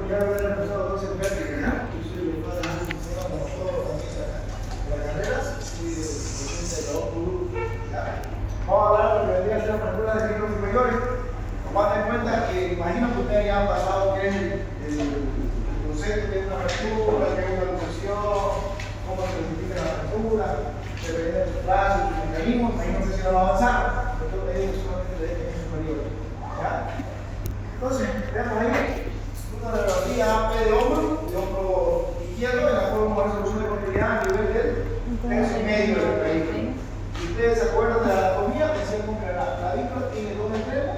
ya haber empezado 12 prácticas, ¿no? Inclusive mi padre nos enseñaba como todo también las carreras y de la otro grupo, ¿ya? Vamos a hablar de lo que vendría a ser fracturas de ciclos superiores. Tomando en cuenta que, imagino que ustedes ya han pasado que es el concepto que es una fractura, que es una luxación, cómo se identifica la fractura, se ve en sus brazos, sus mecanismos, ahí no sé si lo va a avanzar, pero yo te digo solamente de este superior, ¿ya? Entonces, veamos ahí una radiografía AP de hombro izquierdo, en la cual vamos a ver solución de continuidad a nivel del tercio medio del vehículo. Si ustedes se acuerdan de la anatomía, decíamos que la clavícula tiene dos extremos,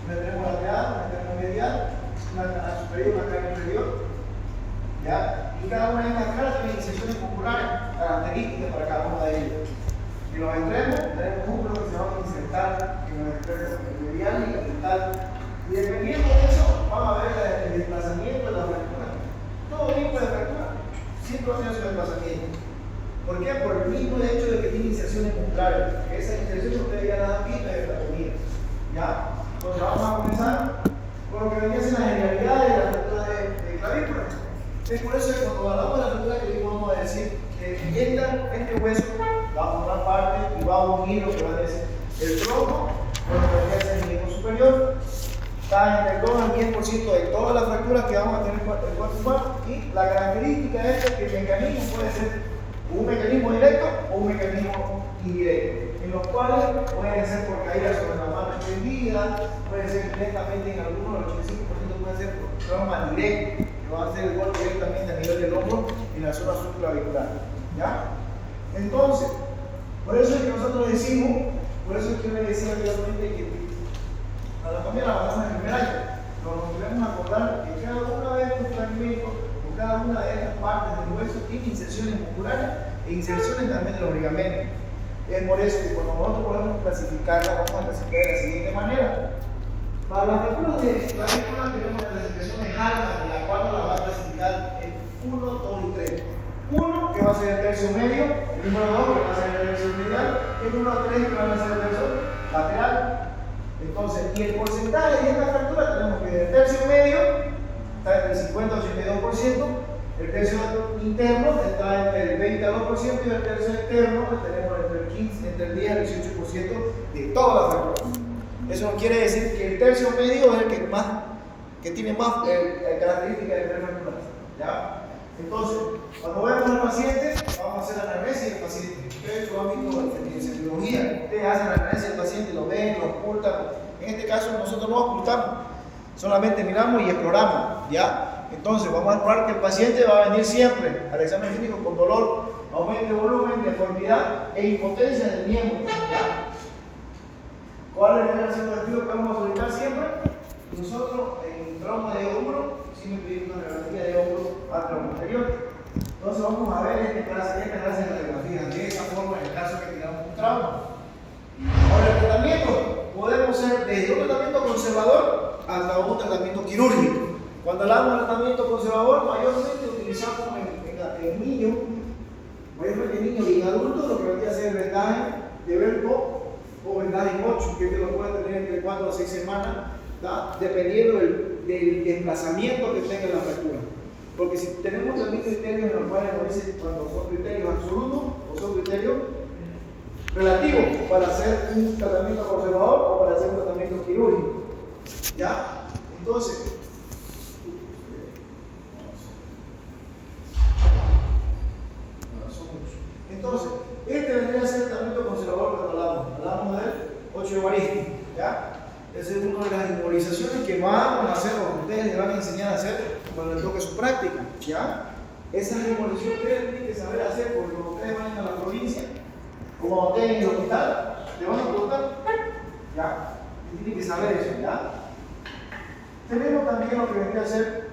un extremo lateral, un extremo medial, una cara superior, una cara inferior, ¿ya? Y cada una de estas caras tiene inserciones musculares características para cada una de ellas. En los extremos tenemos músculos que se van a insertar en los extremos medial y lateral. Y dependiendo de eso, vamos a ver el desplazamiento de la fractura. Todo tipo de fractura siempre va a tener su desplazamiento. ¿Por qué? Por el mismo hecho de que tiene inserciones musculares. Esas inserciones ustedes ya las han visto en la comida. ¿Ya? Entonces vamos a comenzar con lo que venía a ser la generalidad de la fractura de clavícula. Es por eso que cuando hablamos de la fractura de clavícula vamos a decir que este hueso va a formar parte y va a unir lo que va a decir el tronco con lo que venía a ser el miembro superior. Está entre el 2 al 10% de todas las fracturas que vamos a tener en el cuerpo humano, y la característica es que el mecanismo puede ser un mecanismo directo o un mecanismo indirecto, en los cuales puede ser por caída sobre la mano extendida, puede ser directamente en algunos, el 85% puede ser por trauma directo, que va a ser el golpe directamente a nivel del hombro en la zona subclavicular. ¿Ya? Entonces, por eso es que nosotros decimos, por eso es que me decía anteriormente que a la familia la pasamos en el primer año, pero nos debemos acordar que cada una de estos fragmentos o cada una de estas partes del hueso tiene inserciones musculares e inserciones también de los ligamentos. Es por eso que cuando nosotros podemos clasificarla, vamos a clasificar de la siguiente manera. Para las fracturas de clavícula tenemos la clasificación de Hartmann, en la cual nos la va a clasificar en 1, 2 y 3. 1 que va a ser el tercio medio, el número 2 que va a ser el tercio medial, el número 3 que va a ser el tercio lateral. Entonces, y el porcentaje de esta fractura tenemos que el tercio medio está entre el 50 y 82%, el tercio interno está entre el 20 al 2% y el tercio externo tenemos entre el 10 al 18% de todas las fracturas. Eso no quiere decir que el tercio medio es el que tiene más características de fracturas. ¿Ya? Entonces, cuando vemos al paciente, vamos a hacer la anamnesis del paciente. Ustedes lo han visto en cirugía, ustedes hacen la anamnesis del paciente, lo ven, lo ocultan. En este caso, nosotros no ocultamos, solamente miramos y exploramos. ¿Ya? Entonces, vamos a explorar que el paciente va a venir siempre al examen clínico con dolor, aumento de volumen, deformidad e impotencia del miembro. ¿Ya? ¿Cuál es el objetivo que vamos a solicitar siempre? Nosotros, en trauma de hombro, siempre pedimos una radiografía de hombro al trauma anterior. Entonces vamos a ver esta clase de radiografías de esa forma en el caso que tengamos un trauma. Ahora, el tratamiento podemos ser desde un tratamiento conservador hasta un tratamiento quirúrgico. Cuando hablamos de tratamiento conservador, mayormente utilizamos en niños, mayormente en niños y en adultos, lo que vendría a ser el vendaje de Velcro o vendaje en 8, que lo puede tener entre 4 a 6 semanas, ¿da? Dependiendo del desplazamiento que tenga la fractura. Porque si tenemos también criterios en los cuales nos dicen cuando son criterios absolutos o son criterios relativos para hacer un tratamiento conservador o para hacer un tratamiento quirúrgico. ¿Ya? Entonces, este vendría a ser el tratamiento conservador que hablamos del 8 evarístico. ¿Ya? Esa es una de las inmovilizaciones que vamos a hacer o que ustedes les van a enseñar a hacer cuando les toque su práctica. ¿Ya? Esas inmovilizaciones ustedes tienen que saber hacer porque cuando ustedes vayan a la provincia o cuando estén en el hospital, le van a preguntar. ¿Ya? Y tienen que saber eso. ¿Ya? Tenemos también lo que vendría a ser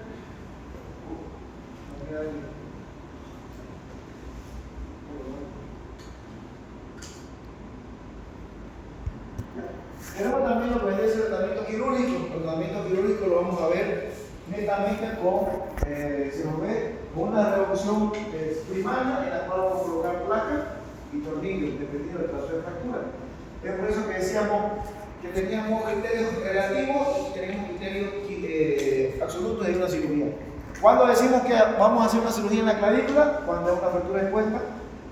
tenemos también lo que vendría a ser el tratamiento quirúrgico. El tratamiento quirúrgico lo vamos a ver netamente se nos ve con una reducción primaria en la cual vamos a colocar placas y tornillos, dependiendo del caso de fractura. Es por eso que decíamos que teníamos criterios relativos y teníamos criterios absolutos de una cirugía. Cuando decimos que vamos a hacer una cirugía en la clavícula, cuando es una fractura expuesta,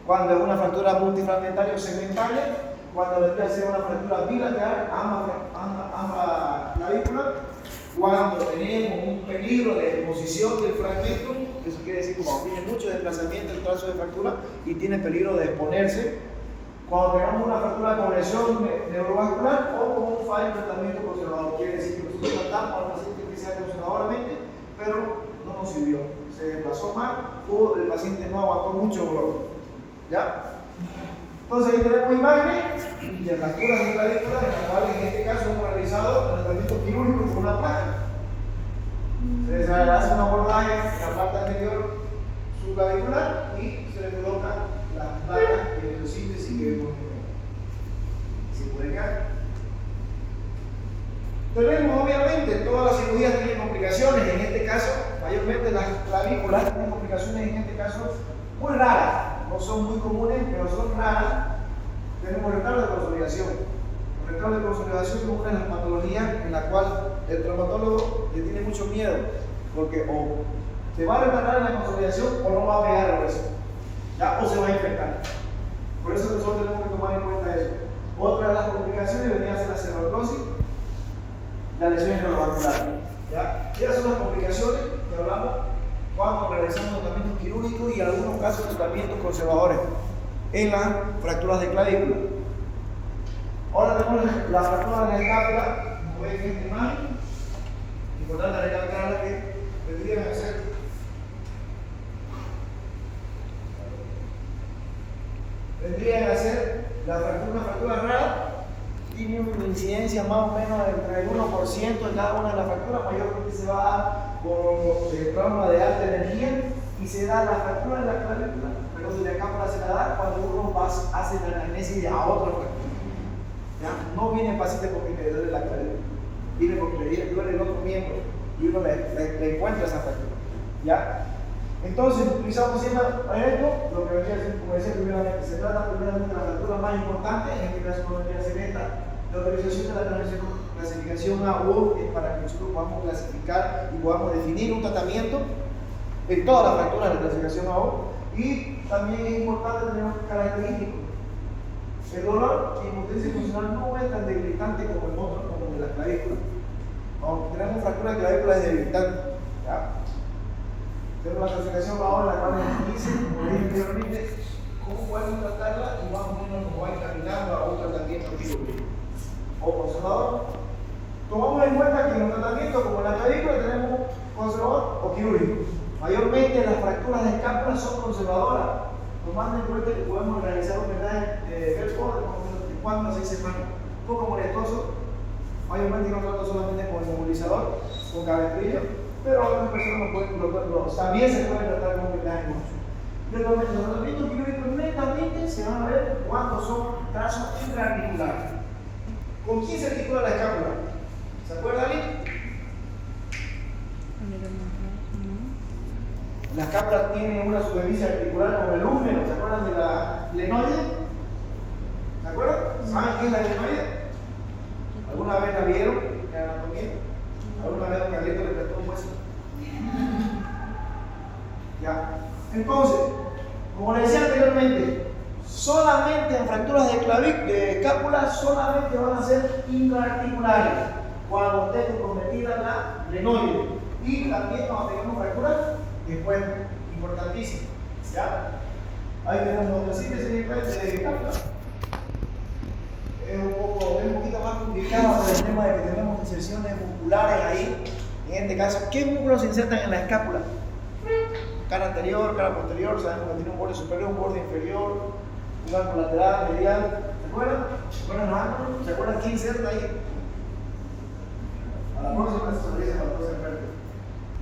cuando es una fractura multifragmentaria o segmentaria, cuando vendría a ser una fractura bilateral, ambas clavículas, cuando tenemos un peligro de exposición del fragmento, eso quiere decir que cuando tiene mucho desplazamiento el trazo de fractura y tiene peligro de exponerse, cuando tengamos una fractura con lesión neurovascular o con un fallo de tratamiento conservador, quiere decir que nosotros tratamos al paciente que sea conservadoramente, pero no nos sirvió, se desplazó mal o el paciente no aguantó mucho dolor. ¿Ya? Entonces ahí tenemos imágenes de fracturas de clavícula, en las cuales en este caso hemos realizado el tratamiento quirúrgico con una placa. Se hace un abordaje en la parte anterior subclavicular y se le colocan las placas de biosíntesis que vemos se puede caer. Tenemos obviamente, todas las cirugías tienen complicaciones, en este caso, mayormente las clavículas tienen complicaciones, en este caso, muy raras. No son muy comunes, pero son raras. Tenemos retardo de consolidación. El retardo de consolidación es una de las patologías en la cual el traumatólogo le tiene mucho miedo, porque o se va a retardar en la consolidación o no va a pegar el hueso, ¿ya? O se va a infectar. Por eso nosotros tenemos que tomar en cuenta eso. Otra de las complicaciones vendría a ser la cerocrosis, la lesión neurovascular. ¿Ya? Esas son las complicaciones que hablamos cuando realizamos tratamientos quirúrgicos y en algunos casos tratamientos conservadores en las fracturas de clavícula. Ahora tenemos la fractura de la escápula, como ven en esta imagen. Importante recalcar que tendrían que ser una fractura rara. Tiene una incidencia más o menos entre el 1% en cada una de las fracturas, mayormente se va a dar por trauma de alta energía y se da la fractura de la clavícula, pero de la escápula se la da cuando uno hace la anamnesis a otra fractura. ¿Ya? No viene el paciente porque le duele la clavícula, viene porque le duele el otro miembro y uno le encuentra esa fractura. ¿Ya? Entonces, utilizamos siempre esto, lo que vendría a ser, como decía primeramente, se trata primeramente de la fractura más importante, en este caso no vendría a ser esta. La autorización de la clasificación A o es para que nosotros podamos clasificar y podamos definir un tratamiento en todas las fracturas de la clasificación A o. Y también es importante tener un característico. El dolor y impotencia funcional no es tan debilitante como el otro, como en la clavícula. Aunque tenemos fractura de clavícula es debilitante. ¿Ya? Tenemos la clasificación ahora, la cual nos dice, como dije anteriormente, cómo podemos tratarla y más o menos nos va encaminando a un tratamiento quirúrgico o conservador. Tomamos en cuenta que en los tratamientos, como en la clavícula, tenemos conservador o quirúrgico. Mayormente las fracturas de escápula son conservadoras, tomando en cuenta que podemos realizar un drenaje de Belfort de 4 a 6 semanas. Un poco molestoso, mayormente no trato solamente con el nebulizador, con cabestrillo, pero otras personas también se pueden tratar con drenaje mucho. Los tratamientos quirúrgicos netamente se van a ver cuando son trazos intraarticulares. ¿Con quién se articula la escápula? ¿Se acuerdan alguien? La escápula tiene una superficie articular con el húmero. ¿Se acuerdan de la glenoide? ¿Se acuerdan? ¿Saben qué es la glenoide? ¿Alguna vez la vieron en anatomía? ¿Alguna vez un Carlito le prestó un hueso? Ya. Entonces, como les decía anteriormente, solamente en fracturas de escápula solamente van a ser intraarticulares cuando esté comprometida la glenoide. Y también cuando tengamos fracturas después importantísimo. ¿Ya? Ahí tenemos otra síntesis de escápula. Es un poquito más complicado por el tema de que tenemos inserciones musculares ahí. En este caso, ¿qué músculos se insertan en la escápula? Cara anterior, cara posterior, sabemos que tiene un borde superior, un borde inferior, un ángulo lateral, medial. ¿Se acuerdan? ¿Se acuerdan los ángulos? ¿Se acuerdan quién inserta ahí? A la próxima se sonrisa para todos el verde.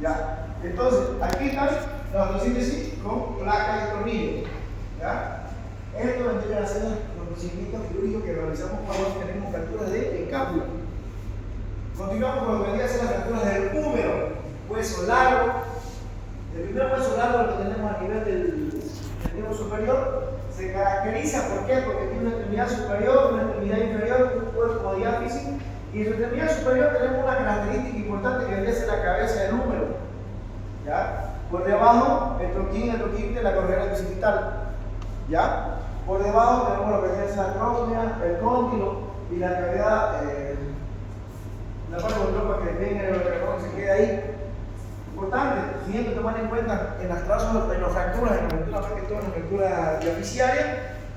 Ya. Entonces, aquí están la autosíntesis con placas y tornillos. ¿Ya? Esto vendría a ser los procedimientos quirúrgicos que realizamos cuando tenemos fracturas de escápula. Continuamos con lo que vendría a ser las fracturas del húmero, hueso largo. El primer hueso largo lo que tenemos a nivel del miembro superior se caracteriza, ¿por qué? Porque tiene una extremidad superior, una extremidad inferior, un cuerpo diáfisis, y en su extremidad superior tenemos una característica importante que vendría a ser la cabeza del húmero. ¿ya? Por debajo, el troquín, la correa bicipital, ¿ya? Por debajo tenemos lo que es la crónea, el cóndilo y la cavidad, la parte de la que venga el que se quede ahí. Importante, siempre tomar en cuenta en las trazos, en las fracturas, en las fracturas diaficiarias,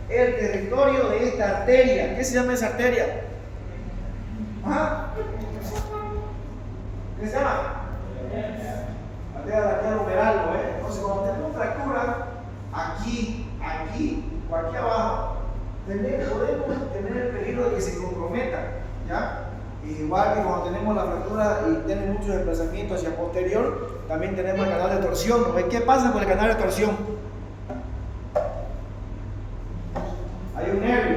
el territorio de esta arteria. ¿Qué se llama esa arteria? ¿Ah? ¿Qué se llama? Arteria braquial humeral, ¿eh? Entonces, cuando tenemos fractura, aquí o aquí abajo, podemos tener el peligro de que se comprometa, ¿ya? Igual que cuando tenemos la fractura y tiene mucho desplazamiento hacia posterior, también tenemos el canal de torsión. ¿Qué pasa con el canal de torsión? Hay un nervio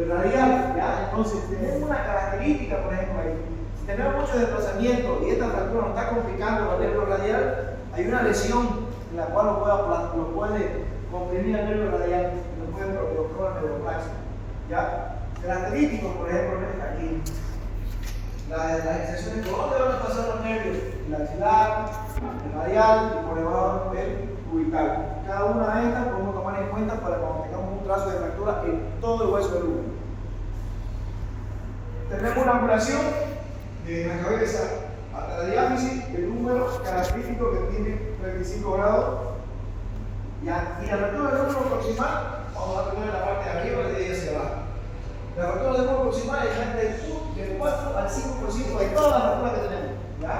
radial, ¿ya? Entonces tenemos una característica, por ejemplo, ahí. Si tenemos mucho desplazamiento y esta fractura nos está complicando el nervio radial, hay una lesión en la cual lo puede comprimir el nervio radial y lo puede provocar la neuroplasia, ¿ya? Característicos, por ejemplo, aquí. Las excepciones, ¿por dónde van a pasar los nervios? El axilar, el radial y por debajo el cubital. Cada una de estas podemos tomar en cuenta para cuando tengamos un trazo de fractura en todo el hueso del húmero. Tenemos una angulación de la cabeza hasta la diáfisis, el número característico que tiene 35 grados. Y la fractura del húmero proximal, vamos a poner la parte de arriba y de ahí hacia abajo. La fractura del húmero proximal es del 4 al 5% de todas las fracturas que tenemos, ¿ya?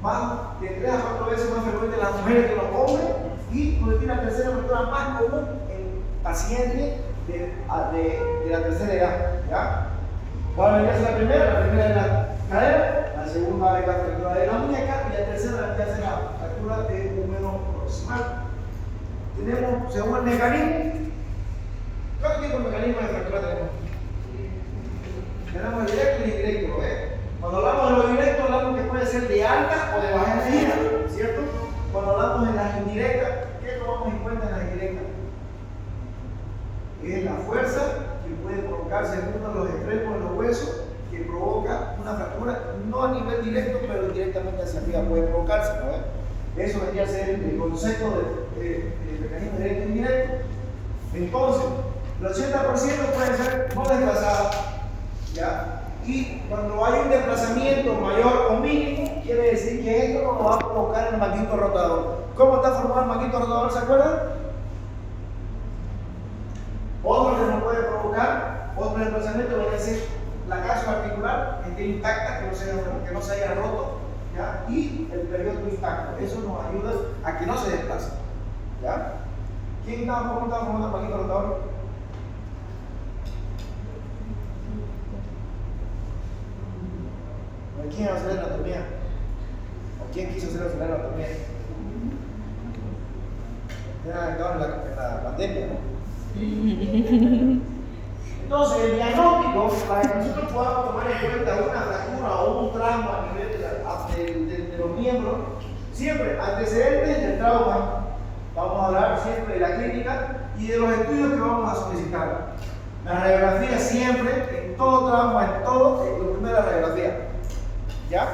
Más de 3 a 4 veces más frecuente en las mujeres que en los hombres, y constituye la tercera fractura más común en pacientes de la tercera edad, ¿ya? ¿Cuál vendría a ser la primera? La primera es la cadera, la segunda es la fractura de la muñeca y la tercera vendría a ser la fractura del húmero proximal. Tenemos, según el mecanismo, ¿cuántos tipos de mecanismos de fractura tenemos? Tenemos directo y indirecto, ¿eh? Cuando hablamos de lo directo, hablamos que puede ser de alta o de baja energía, ¿cierto? Cuando hablamos de las indirectas, ¿qué tomamos en cuenta en las indirectas? Es la fuerza que puede provocarse en uno de los extremos de los huesos, que provoca una fractura, no a nivel directo, pero indirectamente hacia arriba puede provocarse, ¿no? Eso vendría a ser el concepto de mecanismo directo e indirecto. Entonces, el 80% puede ser no desplazado, ¿ya? Y cuando hay un desplazamiento mayor o mínimo, quiere decir que esto no lo va a provocar en el magnito rotador. ¿Cómo está formado el magnito rotador? ¿Se acuerdan? Otro que nos puede provocar, otro desplazamiento, va a ser la cápsula articular, que esté intacta, que no se haya roto, ¿ya? Y el periodo intacto. Eso nos ayuda a que no se desplace, ¿ya? ¿Quién está formando el magnito rotador? ¿Quién va a hacer la anatomía? ¿O quién quiso hacer la anatomía? Ya estaban en la pandemia, ¿no? Entonces, el diagnóstico, para que nosotros podamos tomar en cuenta una fractura o un trauma a nivel de los miembros, siempre antecedentes del trauma, vamos a hablar siempre de la clínica y de los estudios que vamos a solicitar. La radiografía siempre, en todo trauma, en todo, lo primero es la radiografía. ¿Ya?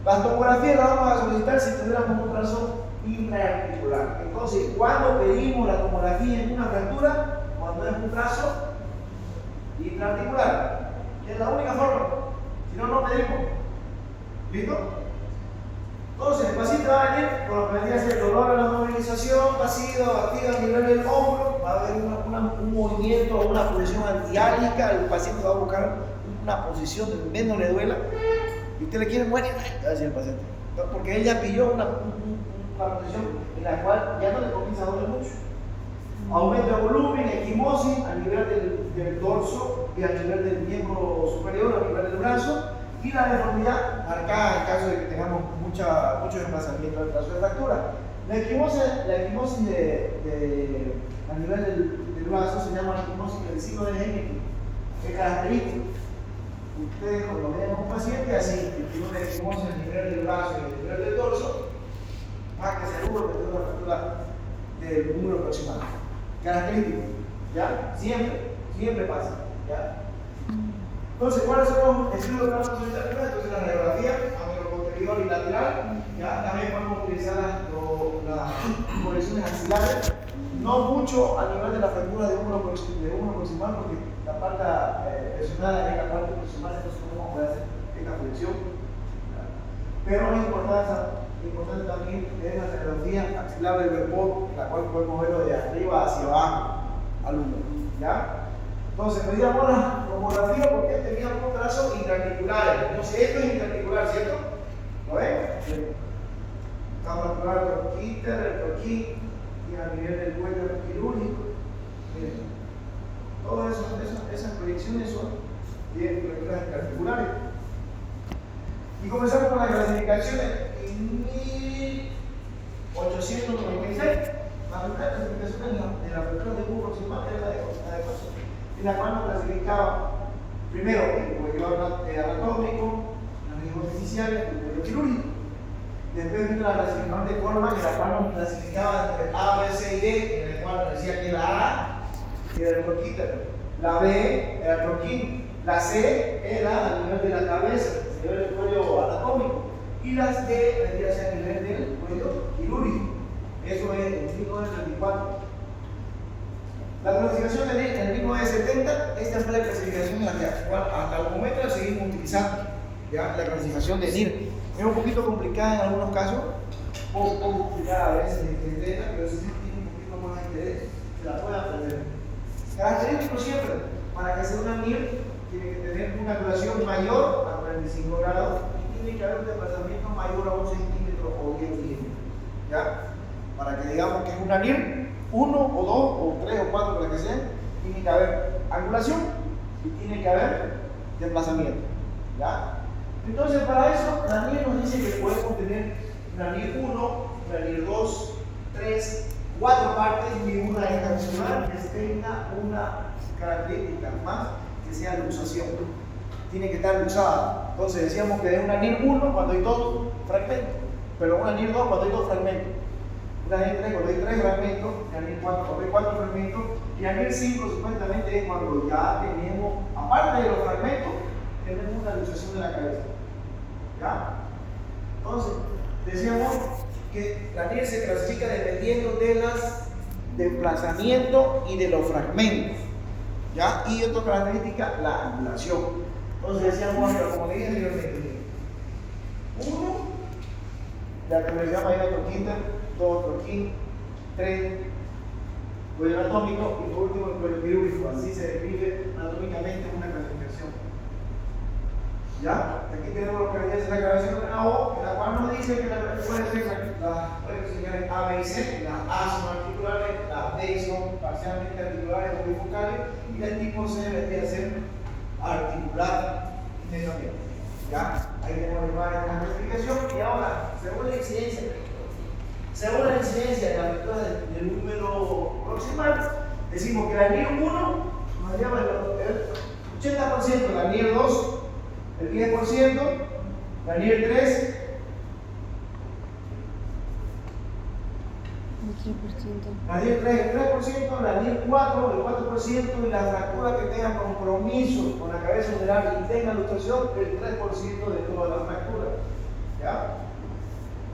Las tomografías las vamos a solicitar si tuviéramos un trazo intraarticular. Entonces, ¿cuándo pedimos la tomografía en una fractura? Cuando es un trazo intraarticular. Es la única forma. Si no, no pedimos. ¿Listo? Entonces, el paciente va a venir con lo que vendría a ser dolor en la movilización, pasiva, activa a nivel del hombro, va a haber un movimiento o una posición antiálica, el paciente va a buscar una posición donde menos le duela y usted le quiere morir, va a decir el paciente, porque él ya pilló una posición en la cual ya no le comienza a doler mucho. Aumento de volumen, equimosis a nivel del dorso y a nivel del miembro superior, a nivel del brazo, y la deformidad marcada en caso de que tengamos mucho desplazamiento del trazo de fractura. La equimosis a nivel del brazo se llama equimosis del signo de Henry, que es característico. Ustedes cuando vean a un paciente así, que tiene una equimosis a nivel del brazo y a nivel del dorso, más que seguro que tiene una fractura del número proximal. Característico, ¿ya? Siempre pasa, ¿ya? Entonces, ¿cuáles son los estudios que vamos a solicitar? Entonces, la radiografía, superior y lateral. ¿Ya? También podemos utilizar las correcciones axilares, no mucho a nivel de la fractura de húmero proximal, porque la parte presionada es la parte proximal, entonces no vamos a poder hacer esta flexión. Pero es importante también es la radiografía axilar del verpod, la cual podemos verlo de arriba hacia abajo al húmero. ¿Ya? Entonces, medíamos la tomografía porque teníamos trazos intraarticulares. Entonces, esto es intraarticular, ¿cierto? ¿Lo ven? Estamos a probar el torquín, y a nivel del cuello quirúrgico. Todas esas proyecciones son fracturas intraarticulares. Y comenzamos con las clasificaciones en 1896. La primera clasificación de la fractura de húmero proximal era la de Costa, en la cual nos clasificaba primero el cuello anatómico, las regiones iniciales, el cuello quirúrgico. Después vino la clasificación de Coleman, en la cual nos clasificaba entre A, B, C y D, en la cual nos decía que la A era el torquíter, la B era el torquín, la C era a nivel de la cabeza, a nivel del cuello anatómico, y las D vendría a ser a nivel del cuello quirúrgico. Eso es el 1934. La clasificación del 1970, esta fue la clasificación en la que hasta el momento la seguimos utilizando. ¿Ya? La clasificación de NIR es un poquito complicada en algunos casos, poco complicada a veces de entenderla, pero si tiene un poquito más de interés, se la puede aprender. Característico siempre, para que sea una NIR, tiene que tener una duración mayor a 45 grados y tiene que haber un desplazamiento mayor a 1 centímetro o 10 milímetros. ¿Ya? Para que digamos que es una NIR, 1 o 2 o 3 o 4, para que sea, tiene que haber angulación y tiene que haber desplazamiento. ¿Ya? Entonces, para eso, la NIR nos dice que podemos tener una NIR 1, una NIR 2, 3, 4 partes y una excepcional que tenga una característica más que sea luxación. Tiene que estar luxada. Entonces, decíamos que es una NIR 1 cuando hay 2 fragmentos, pero una NIR 2 cuando hay 2 fragmentos. Una NIR 3 cuando hay 3 fragmentos, una NIR 4 cuando hay 4 fragmentos, y la NIR 5 supuestamente es cuando ya tenemos, aparte de los fragmentos, tenemos una luxación de la cabeza. ¿Ya? Entonces, decíamos que la NIR se clasifica dependiendo de los desplazamientos y de los fragmentos. ¿Ya? Y otra característica, la angulación. Entonces decíamos, como dije anteriormente, 1, la que se llama torquín, 2 torquín, 3 cuello anatómico y por último el cuello quirúrgico. Así se describe anatómicamente una clasificación. ¿Ya? Aquí tenemos lo que viene a ser la clasificación de la O, en la cual nos dice que puede ser las señales A, B y C. Las A son articulares, las B son parcialmente articulares o bifocales y el tipo C vendría a ser articular netamente. ¿Ya? Ahí tenemos la imagen de la clasificación y ahora, según la incidencia de la fractura del número proximal, decimos que la NIR 1 nos lleva el 80%, la NIR 2 el 10%, la NIR 3 la NIR 3 el 3%, la NIR 4 el 4% y la fractura que tenga compromiso con la cabeza general y tenga luxación el 3% de todas las fracturas. ¿Ya?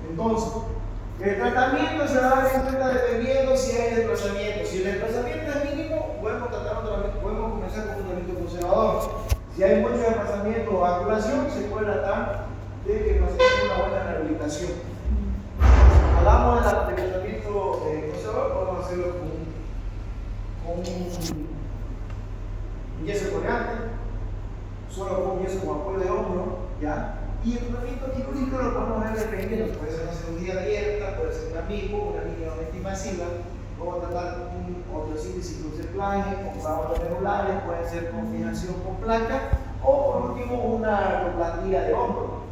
Entonces, el tratamiento se va a dar en cuenta dependiendo si hay desplazamiento. Si el desplazamiento es mínimo, podemos comenzar con un tratamiento conservador. Si hay mucho desplazamiento o angulación, se puede tratar de que nos haga una buena rehabilitación. Hablamos del tratamiento conservador, podemos hacerlo con un yeso coreante, solo con un yeso con apoyo de hombro, ¿ya? Y el tratamiento quirúrgico lo podemos ver dependiendo, puede ser una cirugía abierta, puede ser una MICO, una mínimamente invasiva, podemos tratar con osteosíntesis con cerclaje, con clavos regulares, puede ser con fijación con placa, o por último una artroplastía de hombro.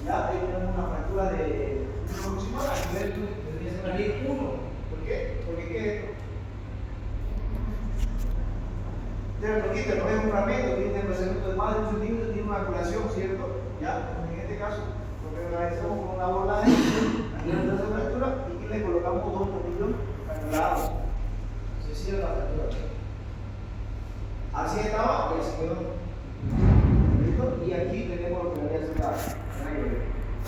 Ya ahí tenemos una fractura de proximal a nivel debería ser una NIR 1. ¿Por qué? Porque ¿qué es esto? Porque no es un fragmento, tiene un desplazamiento de más de 1 centímetro, tiene una angulación, ¿cierto? Ya, en este caso, lo que realizamos con una bola de la fractura y le colocamos 2 tornillos angulados. Se cierra la fractura. Así estaba, pues se quedó. ¿Listo? Y aquí tenemos lo que debería ser la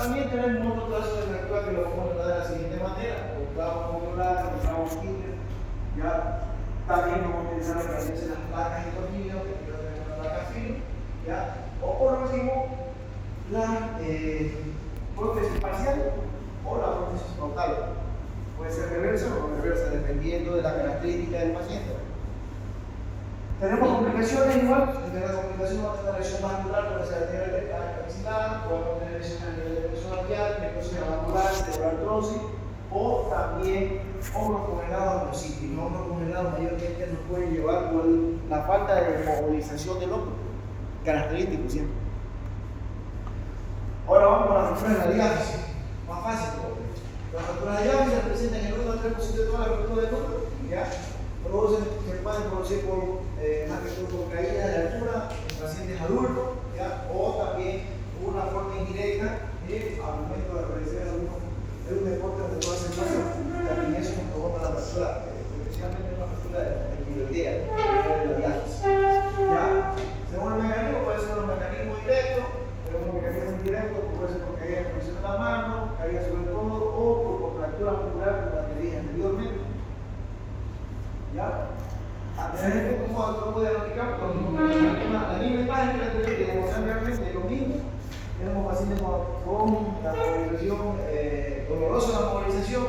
También tenemos otro caso de fractura que lo vamos a tratar de la siguiente manera: con clavos modular, con clavos Kinder. Ya también vamos a utilizar lo que hacen las placas y tornillos, que quiero tener una placa fina. ¿Ya? O por último, la prótesis parcial o la prótesis total. Puede ser reversa o no reversa, dependiendo de la característica del paciente. Tenemos complicaciones igual. En la complicación va a tener lesión vascular, puede ser a nivel de axilar, podemos tener lesión a nivel de presión arterial, necrosis vascular, cerebral-artrosis, o también hombros congelados en los sitios. Los hombros congelados mayormente nos pueden llevar por la falta de movilización del hombro, característico siempre. Ahora vamos con la fractura de la diáfisis, más fácil. Las fracturas de diáfisis se presentan en el 1 al 3% de todas las fracturas del hombro. ¿Ya? Se pueden producir por más que todo por caída de altura en pacientes adultos, ¿ya? O también una forma indirecta al momento de realizar algún deporte donde pueda hacer eso, también eso nos provoca la fractura, especialmente una fractura de tiroidea, de la diáfisis. ¿Ya? Según el mecanismo, puede ser un mecanismo directo, pero un mecanismo indirecto puede ser por caída en posición de la mano, caída sobre el codo o por contractura muscular, como la que dije anteriormente. ¿Ya? Anteriormente, ¿cómo diagnosticamos? La misma imagen que te demostré realmente lo mismo. Tenemos pacientes con la movilización, dolorosa la movilización,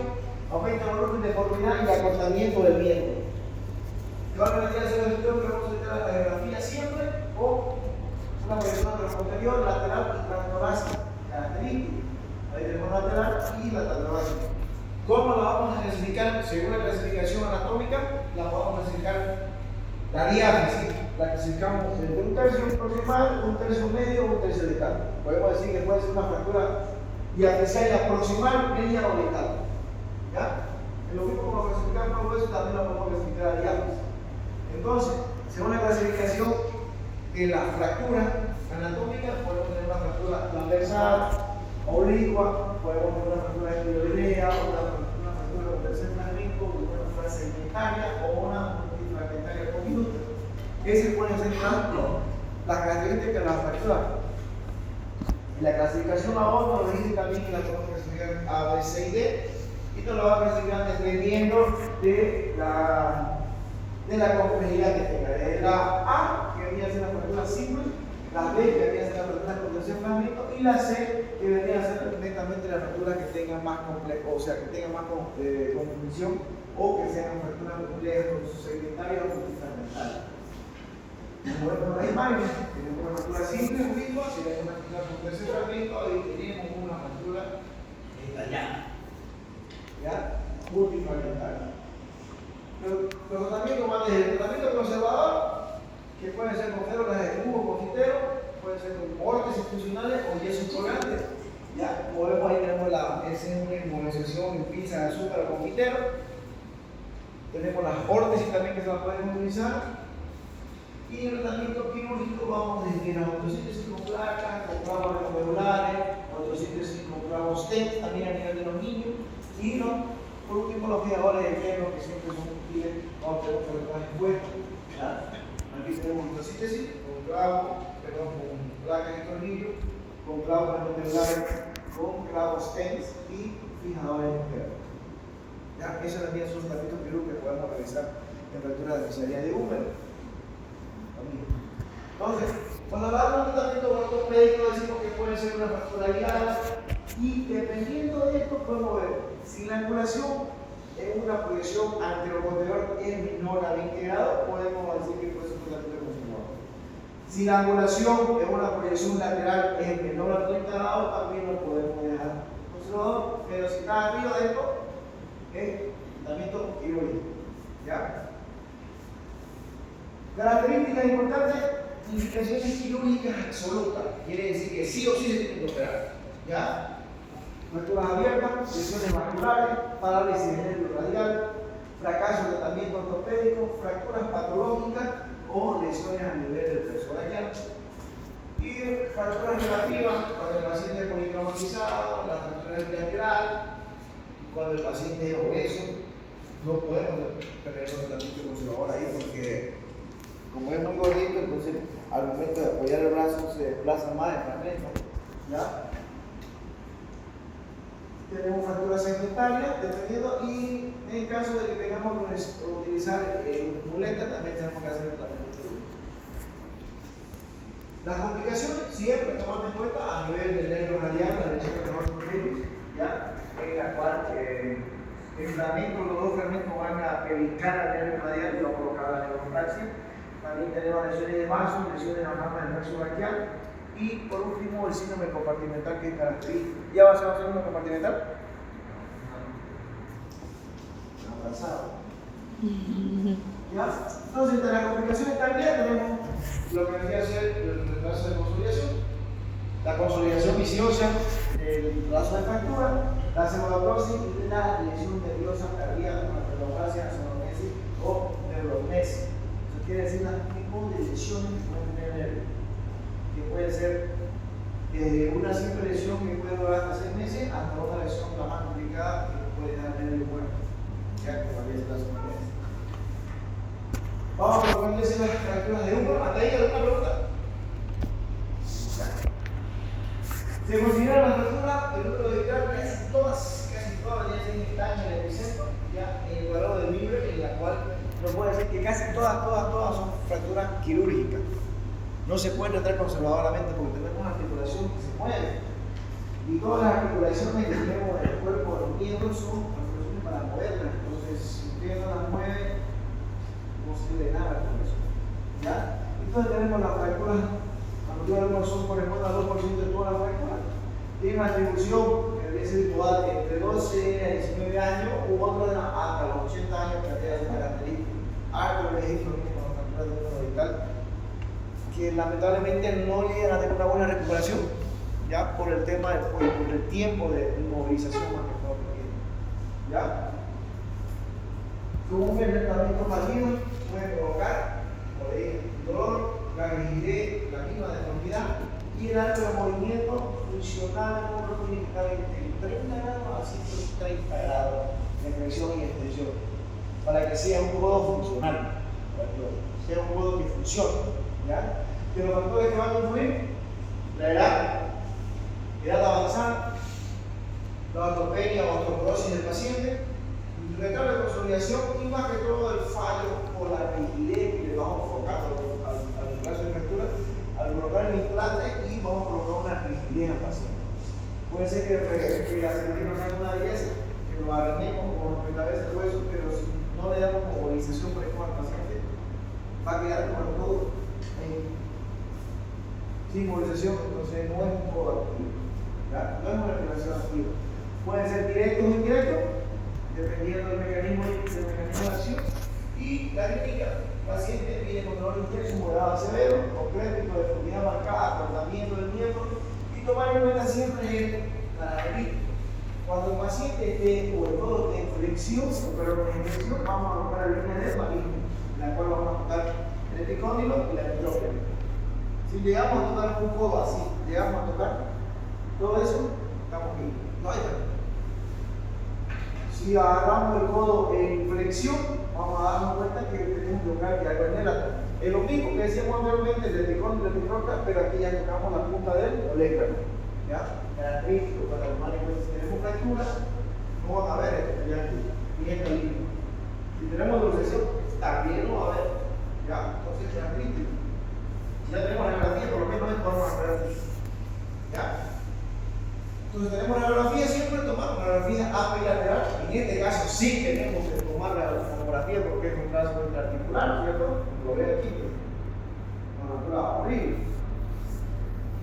aumento del volumen de deformidad y acortamiento del miembro. De igual manera, se lo estudio que vamos a hacer la radiografía siempre o una proyección posterior, lateral y transtorácica, característica. Ahí tenemos lateral y la transtorácica. ¿Cómo la vamos a clasificar? Según la clasificación anatómica, la podemos clasificar la diáfisis. La clasificamos entre un tercio proximal, un tercio medio o un tercio distal. Podemos decir que puede ser una fractura diafisial proximal, media o distal. ¿Ya? En lo mismo como lo clasificamos los huesos, también la podemos clasificar a diáfisis. Entonces, según la clasificación de la fractura anatómica, podemos tener una fractura transversal, oblicua, podemos tener una fractura epidioidea, una fractura con tercer fragmento, una fractura segmentaria o una multifragmentaria conminuta. Esas pueden ser las características de la fractura. En la clasificación a otro nos dice también que la podemos clasificar A, B, C y D, y nos lo va a clasificar dependiendo de la complejidad que tenga. De la A, que debería ser la fractura simple, la B, que debería ser la fractura con tercer fragmento, y la C, que debería ser netamente la fractura que tenga más complejo, o sea, que tenga más confusión o que sea una fractura compleja con su segmentaria o multifragmentaria. Como vemos en la imagen, tenemos una fractura simple, oblicua, si hay una fractura con tercer fragmento, ahí tenemos una fractura estallada. ¿Ya? Multifragmentaria. Los tratamientos van desde el tratamiento conservador, que pueden ser con férulas de cubo confitero, pueden ser con órtesis funcionales o yesos colgantes. Ya, como vemos ahí tenemos la inmovilización en pinza de azúcar o confitero. Tenemos las órtesis también que se las pueden utilizar. Y en el tratamiento quirúrgico vamos desde la autosíntesis con placas, con clavos rectangulares, autosíntesis con clavos TET, también a nivel de los niños. Y por último los fijadores de pelo, que siempre son útiles cuando tenemos fracturas expuestas. Aquí tenemos autosíntesis con clavos, con placas y tornillos, con clavos rectangulares, con clavos TET y fijadores de pelo. Esos también son tratamientos quirúrgicos que podemos realizar en fracturas de especialidad de húmero. Entonces, cuando hablamos de tratamiento ortopédico decimos que puede ser una fractura guiada y dependiendo de esto podemos ver si la angulación en una proyección anteroposterior es menor a 20 grados, podemos decir que puede ser un tratamiento conservador. Si la angulación en una proyección lateral es menor a 30 grados, también lo podemos dejar conservador, pero si está arriba de esto, es tratamiento quirúrgico. ¿Ya? Características importantes, indicaciones quirúrgicas absolutas. Quiere decir que sí o sí se tiene que operar. ¿Ya? Fracturas abiertas, lesiones vasculares, parálisis de nervio radial, fracaso de tratamiento ortopédico, fracturas patológicas o lesiones a nivel del plexo braquial. Y fracturas relativas, cuando el paciente es politraumatizado, la fractura bilateral, cuando el paciente es obeso, no podemos tener un tratamiento conservador ahí porque como es muy gordito, entonces al momento de apoyar el brazo se desplaza más el fragmento. ¿Ya? tenemos fracturas segmentarias, dependiendo, y en caso de que tengamos que utilizar muleta, también tenemos que hacer el tratamiento. Las complicaciones siempre tomando en cuenta a nivel del nervio radial, la lesión de los virus, ¿ya? En la cual el fragmento, los dos fragmentos van a pelicar al nervio radial y va a provocar la neuroplasia. También tenemos lesiones de vaso, lesiones de la rama del nervio braquial. Y por último, el síndrome compartimental, que es característico. ¿Ya va a ser un síndrome compartimental? Avanzado. ¿Ya? Entonces, entre las complicaciones también tenemos lo que vendría a ser el retraso de consolidación, la consolidación viciosa, el retraso de fractura, la cefaloprosis y la lesión nerviosa cardíaca, la neuroplasia, sonomesis o neurognesis. Eso quiere decir los tipos de lesiones que pueden tener el nervio, que puede ser una simple lesión que puede durar hasta 6 meses hasta una lesión la más complicada que puede dar el nervio muerto, ya que todavía es la sonomesis. Vamos a colocar las fracturas de humo. ¿Hasta ahí alguna pregunta? Se considera la fractura del útero de cráneo, casi todas ya están en el epicentro, ya en el cuadrado de Miller, en la cual nos puede decir que casi todas son fracturas quirúrgicas. No se puede tratar conservadoramente porque tenemos una articulación que se mueve. Y todas las articulaciones que tenemos en el cuerpo de los miembros son articulaciones para moverlas. Entonces, si usted no las mueve, no sirve de nada con eso. ¿Ya? Entonces tenemos las fracturas, cuando yo digo son corresponde al 2% de todas las fracturas. Tiene una distribución que debe ser igual entre 12 a 19 años u otro hasta los 80 años que tenga su característica. Harto registro con las fracturas de útero vital que lamentablemente no llegan a tener una buena recuperación, ya por el tema por el tiempo de inmovilización más que todo que tiene. ¿Ya? Como un tratamiento fallido puede provocar, por ahí, dolor, la rigidez, la misma deformidad y el alto de movimiento funcional no tiene que estar entre 30 grados a 130 grados de flexión y extensión para que sea un codo funcional, para que sea un codo que funcione. ¿Ya? Que los factores que van a influir, la edad avanzada, la ortopedia o osteoporosis del paciente, el retardo de consolidación y más que todo el fallo por la rigidez que le vamos enfocando al caso de fractura, al colocar el implante y vamos a provocar una rigidez al paciente. Puede ser que la cirugía no sea una belleza, que lo arreglemos con la cabeza del hueso, pero si no le damos movilización por ejemplo al paciente, va a quedar como el todo sin movilización, entonces no es un codo activo, ¿ya? No es una respiración activa. Pueden ser directos o indirectos, dependiendo del mecanismo de acción. Y la clínica, el paciente viene con dolor intenso, moderado severo, completo, deformidad marcada, cortamiento del miembro, y tomar en cuenta siempre la característica. Cuando el paciente esté o el codo esté en flexión, pero con inflexión, vamos a colocar la línea del maligno, en la cual vamos a tocar el epicóndilo y la metrópoli. Si llegamos a tocar un codo así, llegamos a tocar todo eso, estamos bien. No hay problema. Si agarramos el codo en flexión, vamos a darnos cuenta que tenemos que tocar que algo en el lo mismo que decíamos anteriormente, el epicóndilo y la metrópoli, pero aquí ya tocamos la punta del olecraco. ¿Ya? Característico para los males, si tenemos fractura, no van a ver esto, ya bien limpio. Si tenemos luxación, también lo va a ver. ¿Ya? Entonces, característico. Si ya tenemos la radiografía, por lo menos vamos a ver aquí. ¿Ya? Entonces tenemos la radiografía, siempre tomamos la radiografía apilateral. En este caso sí tenemos que tomar la radiografía porque es un caso intraarticular, ¿cierto? Lo ve aquí, una fractura horrible.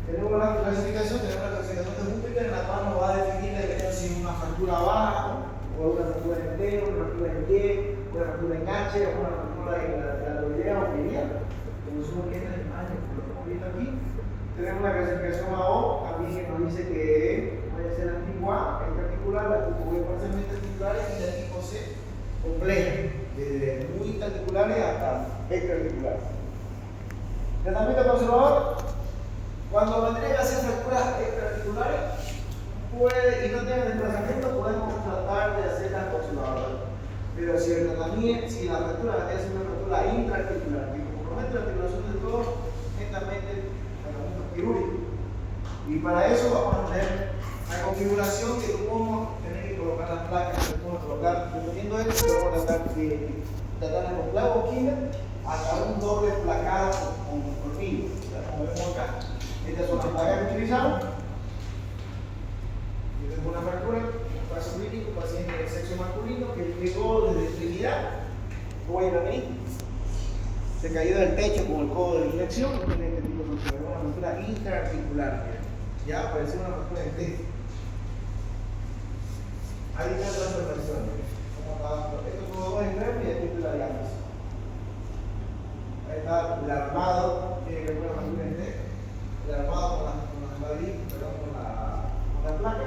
Tenemos la clasificación de Huntington en la cual nos va a definir la diferencia si es una fractura baja o una fractura en dedo, una fractura en pie, una fractura en H o una fractura en la rodilla o piriana. Como son estas imágenes, como lo hemos visto aquí, tenemos la clasificación AO, también que nos dice que puede ser la tipo A, articular, la tipo B parcialmente articulares y la tipo C compleja, desde muy articulares hasta extraarticulares. Tratamiento conservador. Cuando vendría a hacer fracturas extraarticulares y no tenga desplazamiento, podemos tratar de hacerlas conservadoras. Pero si el tratamiento, si la fractura es una fractura intraarticular, que compromete la articulación del todo, netamente tratamiento quirúrgico. Y para eso vamos a tener la configuración que tú vamos a tener que colocar las placas, que podemos colocar, dependiendo de esto, podemos tratar con clavo quina hasta un doble placado con tornillo, como vemos acá. Estas son las placas que utilizamos. Yo tengo una fractura, un caso clínico, un paciente de sexo masculino que llegó desde Trinidad, voy a ir a venir. Se cayó del techo con el codo de inflexión, tiene este tipo de fractura, una fractura intraarticular. Ya apareció una fractura en techo. Ahí están las operaciones. Estos son los dos extremos y aquí está la diálisis. Ahí está el armado, tiene que poner una fractura en techo. El armado con la placa.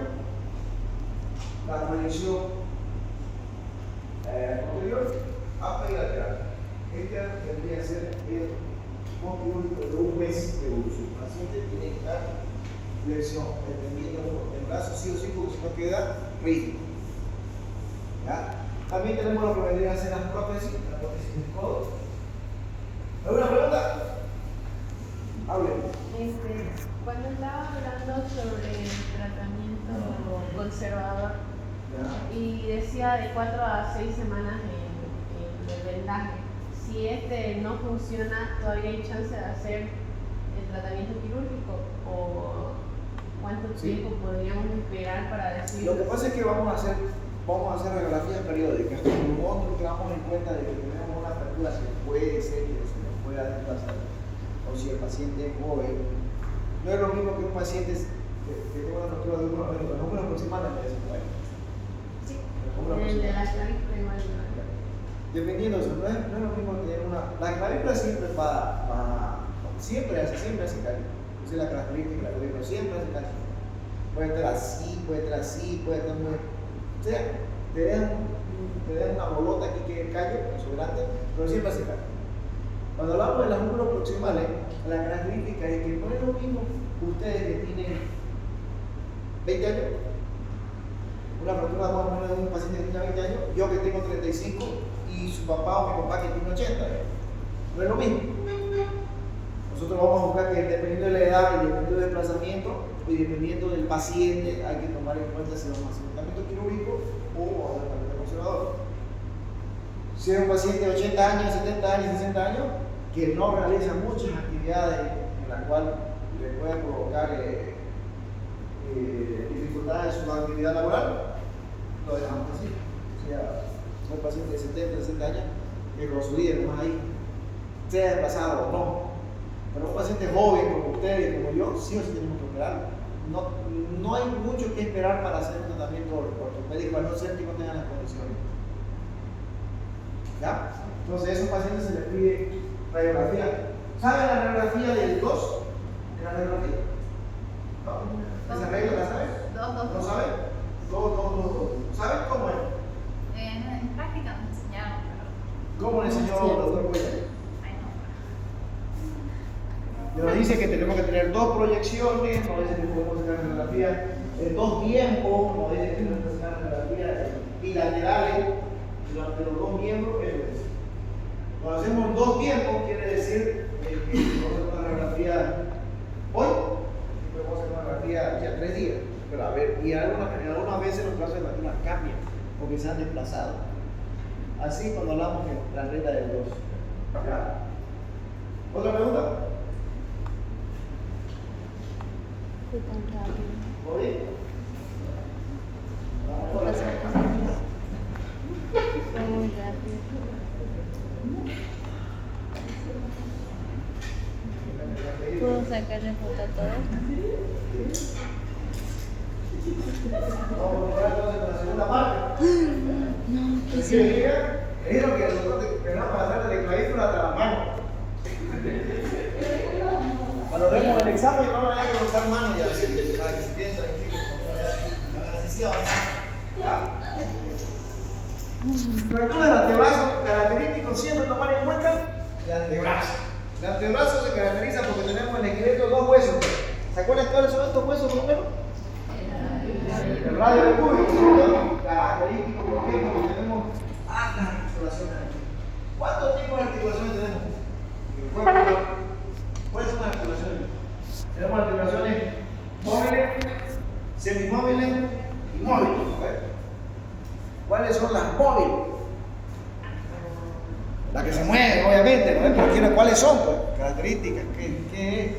La proyección posterior, upper y lateral. Esta tendría que ser el configuración de un mes de uso. El paciente tiene que estar flexión, dependiendo del brazo, sí o sí, porque si no queda rígido. ¿Ya? También tenemos lo que vendría a ser la prótesis del codo. ¿Alguna pregunta? Hable. Cuando estaba hablando sobre el tratamiento conservador y decía de 4 a 6 semanas de vendaje, si este no funciona, ¿todavía hay chance de hacer el tratamiento quirúrgico? ¿O cuánto tiempo podríamos esperar para decir? Lo que pasa es que vamos a hacer radiografías periódicas. Nosotros tomamos en cuenta de que tenemos una fractura que puede ser que se nos pueda desplazar. O si el paciente es joven, no es lo mismo que un paciente que tenga una fractura de 1 a 2, el número aproximado es de 5 años. Sí, el de la clavícula igual. Dependiendo, no es lo mismo tener una. La clavícula siempre siempre hace callo. Esa es la característica de la clavícula, siempre hace callo. Puede estar así, puede estar así, puede estar muy. O sea, te dejan una bolota aquí que es callo, exuberante, pero siempre hace callo. Cuando hablamos de las números proximales, la característica es que no es lo mismo ustedes que tienen 20 años, una fractura más o menos de un paciente que tiene 20 años, yo que tengo 35 y su papá o mi papá que tiene 80. No es lo mismo. Nosotros vamos a buscar que dependiendo de la edad y dependiendo del desplazamiento y dependiendo del paciente, hay que tomar en cuenta si vamos a hacer un tratamiento quirúrgico o un tratamiento conservador. Si es un paciente de 80 años, 70 años, 60 años, que no realiza muchas actividades en las cuales le puede provocar dificultades en su actividad laboral, lo dejamos así. O sea, un paciente de 70, 60 años, que con su vida nomás ahí, sea desplazado o no. Pero un paciente joven como ustedes y como yo, sí o sí tenemos que operarlo. No hay mucho que esperar para hacer un tratamiento ortopédico, a no ser que no tengan las condiciones. ¿Ya? Entonces a esos pacientes se les pide radiografía. ¿Saben la radiografía del 2? ¿De la radiografía? ¿No? ¿Esa regla la saben? ¿No saben? 2. ¿Saben cómo es? En práctica me enseñaron, pero... ¿Cómo le enseñó el doctor Cuellar? Ay, Nos dice que tenemos que tener 2 proyecciones, nos dice que podemos hacer radiografía en 2 tiempos, nos dice que tenemos que hacer radiografía bilaterales durante los 2 miembros. Cuando hacemos 2 tiempos, quiere decir que podemos hacer una radiografía hoy y podemos hacer una radiografía ya 3 días. Pero a ver, y algunas veces los casos de radiografía cambian porque se han desplazado. Así cuando hablamos de la regla del 2. ¿Ya? ¿Otra pregunta? ¿Qué tan rápido? ¿Oye? Fue muy rápido. ¿Puedo sacarle foto a todos? Vamos a entrar entonces con la segunda parte. No, que Sí, sí. le dijeron que nosotros tenemos que hacer de clavícula hasta la mano. Cuando vemos el examen, no vamos a colocar mano ya, para que se queden tranquilos. Así avanzar. Fractura del antebrazo, característico siempre tomar en cuenta el antebrazo. El antebrazo se caracteriza porque tenemos en el esqueleto 2 huesos. ¿Se acuerdan cuáles son estos huesos por lo menos? El radio del cúbito, característico porque tenemos altas articulaciones aquí. ¿Cuántos tipos de articulaciones tenemos? ¿Cuáles son las articulaciones? Tenemos articulaciones móviles, semimóviles y móviles. ¿Okay? ¿Cuáles son las móviles? Las que se mueven, obviamente, ¿no? Pero ¿cuáles son? Pues, características, ¿qué es?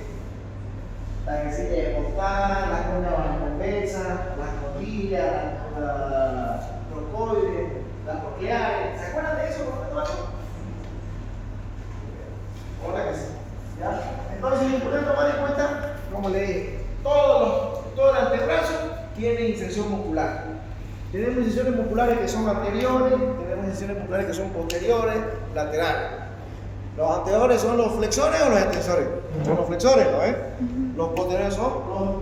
La encilla de montar, las cuerdas convexas, las costillas, las trocoides, las cocleares. ¿Se acuerdan de eso? Ahora que sí. ¿Ya? Entonces es importante tomar en cuenta, como le dije, todo el antebrazo tiene inserción muscular. Tenemos inserciones musculares que son anteriores, tenemos inserciones musculares que son posteriores, laterales. ¿Los anteriores son los flexores o los extensores? Son los flexores, ¿no? Los posteriores son los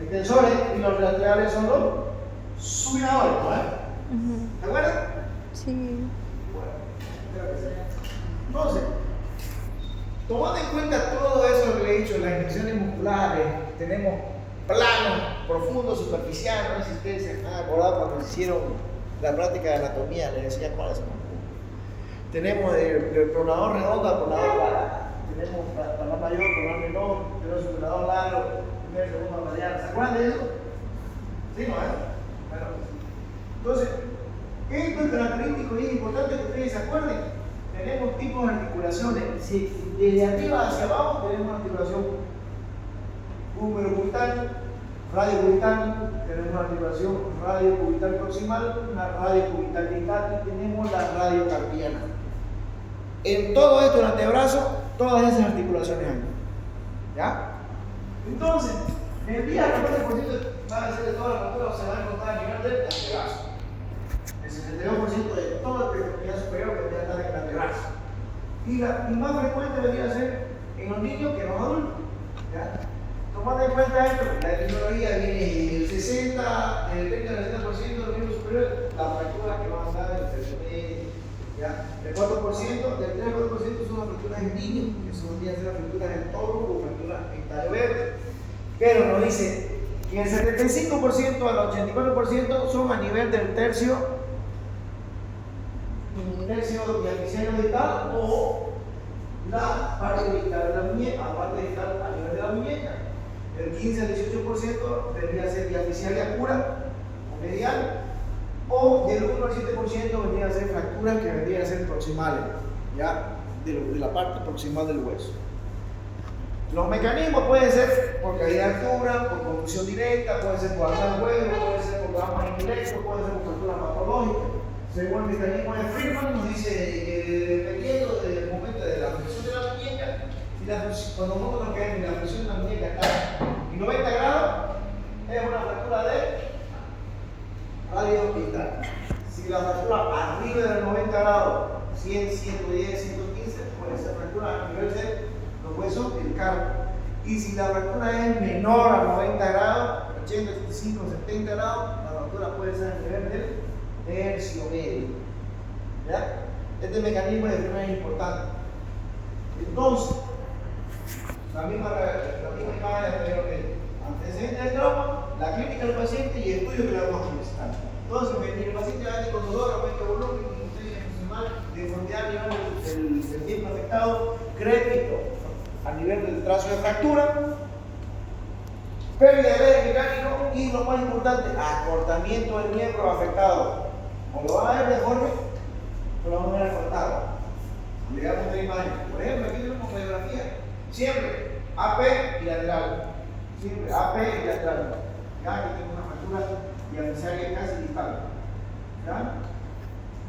extensores y los laterales son los supinadores, ¿no? ¿De acuerdo? Sí. Bueno, creo que sí. Entonces, tomando en cuenta todo eso que le he dicho, las inserciones musculares, tenemos planos profundos, superficiales, no sé si ustedes se han acordado cuando hicieron la práctica de anatomía, les decía cuáles son. Tenemos del pronador redondo al pronador cuadrado, tenemos pronador mayor, pronador menor, tenemos un pronador largo, primer, segundo, mediano. ¿Se acuerdan de eso? ¿Sí, no? Bueno, entonces, esto es característico y es importante que ustedes se acuerden. Tenemos tipos de articulaciones. Si desde arriba hacia abajo tenemos una articulación húmero-cubital, radio-cubital, tenemos una articulación radio-cubital proximal, una radio-cubital distal y tenemos la radiocarpiana. En todo esto, el antebrazo, todas esas articulaciones hay. ¿Ya? Entonces, el día del 90% van a ser de todas las fracturas se van a encontrar a nivel del antebrazo. El 62% de todo el extremidad superior vendría a estar en el antebrazo. Y más frecuente vendría a ser en los niños que en los adultos. ¿Ya? Tomando en cuenta esto, la epidemiología viene del 60, del 30 al 60% de los niños superiores, las fracturas que van a estar en el tercer ¿ya? El 4%, del 3 al 4% son las fracturas en niños, que son días de las fracturas en toro o fracturas en tallo verde. Pero nos dice que el 75% al 84% son a nivel del tercio diaficiario distal o la parte distal de la muñeca, la parte distal a nivel de la muñeca. El 15 al 18% vendría a ser diaficiaria pura o medial, o del 1 al 7% vendría a ser fracturas que vendrían a ser proximales, ¿ya? De la parte proximal del hueso. Los mecanismos pueden ser por caída de altura, por confusión directa, puede ser por alzar el huevo, puede ser por traumas indirectos, puede ser por fracturas patológicas. Según el mecanismo de Friedman, nos dice que dependiendo del momento de la flexión de la muñeca, cuando nosotros nos caemos y la flexión de la muñeca está en 90 grados, es una fractura de radio distal. Si la fractura arriba de los 90 grados, 100, 110, 115, puede ser fractura a nivel de los huesos del carpo. Y si la fractura es menor a 90 grados, 80, 85, 70 grados, la fractura puede ser a nivel del tercio medio. ¿Ya? Este mecanismo de Friedman es importante. Entonces, la misma imagen anteriormente. Antecedentes del trauma, la clínica del paciente y el estudio que le vamos a solicitar. Entonces, el paciente va a venir con dolor, aumento de volumen, hipoxemia funcional, deformidad a nivel del tiempo afectado, crédito a nivel del trazo de fractura, pérdida de aire mecánico y lo más importante, acortamiento del miembro afectado. O lo van a ver deforme o lo van a ver acortado. Le damos otra imagen. Por ejemplo, aquí tenemos radiografía. Siempre AP y lateral. Siempre AP y lateral. Ya que tengo una fractura diaficiaria casi distal. ¿Ya?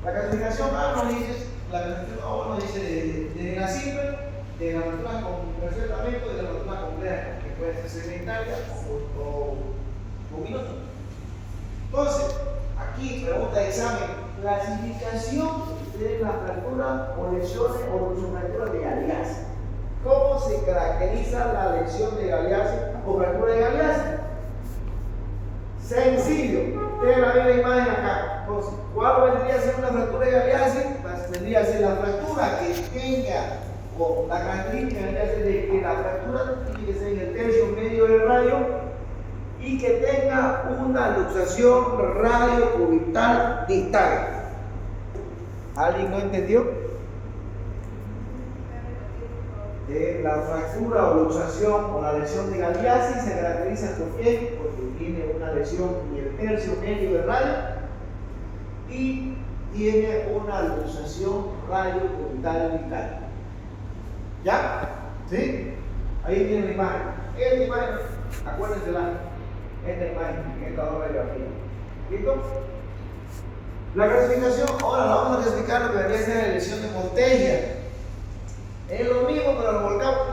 La clasificación A nos dice, la clasificación A nos dice de la simple, de la fractura con perfectamente, de la fractura compleja, que puede ser segmentaria o minuto. Entonces, aquí pregunta de examen, clasificación de la fractura o lesiones o fracturas de Galeazzi. ¿Cómo se caracteriza la lesión de Galeazzi o fractura de Galeazzi? Sencillo, ustedes la ven la imagen acá. Entonces, ¿cuál vendría a ser una fractura de Galeazzi? Vendría a ser la fractura que tenga, o la característica vendría a ser de que la fractura tiene que ser en el tercio medio del radio y que tenga una luxación radiocubital distal. ¿Alguien no entendió? La fractura o luxación o la lesión de Galeazzi se caracteriza por qué? Porque tiene una lesión en el tercio medio del radio y tiene una luxación radio-cubital vital. ¿Ya? ¿Sí? Ahí tiene la imagen. Esta imagen, acuérdense esta imagen, esta radiografía. ¿Listo? La clasificación, ahora vamos a clasificar lo que debería ser la lesión de Monteglia. Es lo mismo, pero lo volcamos.